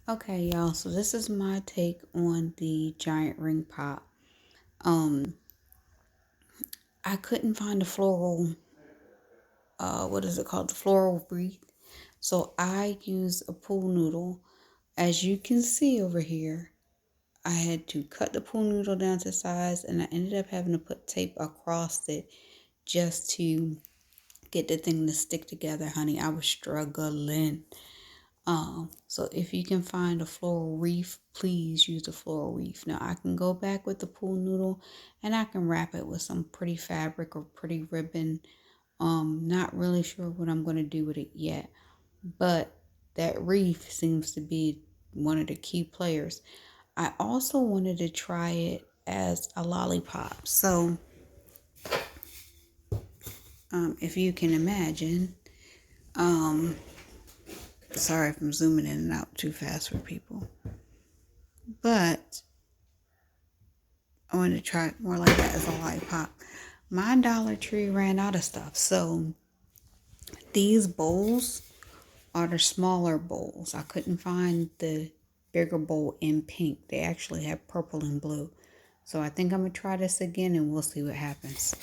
Okay, y'all, so this is my take on the giant ring pop. Um, I couldn't find a floral, what is it called? The floral wreath. So I used a pool noodle. As you can see over here, I had to cut the pool noodle down to size and I ended up having to put tape across it just to get the thing to stick together, honey. I was struggling. So if you can find a floral wreath, please use the floral wreath. Now I can go back with the pool noodle and I can wrap it with some pretty fabric or pretty ribbon. Not really sure what I'm going to do with it yet, but that wreath seems to be one of the key players. I also wanted to try it as a lollipop. So, if you can imagine, sorry if I'm zooming in and out too fast for people, but I wanted to try it more like that as a lollipop. My Dollar Tree ran out of stuff, so these bowls are the smaller bowls. I couldn't find the bigger bowl in pink. They actually have purple and blue. So I think I'm going to try this again and we'll see what happens.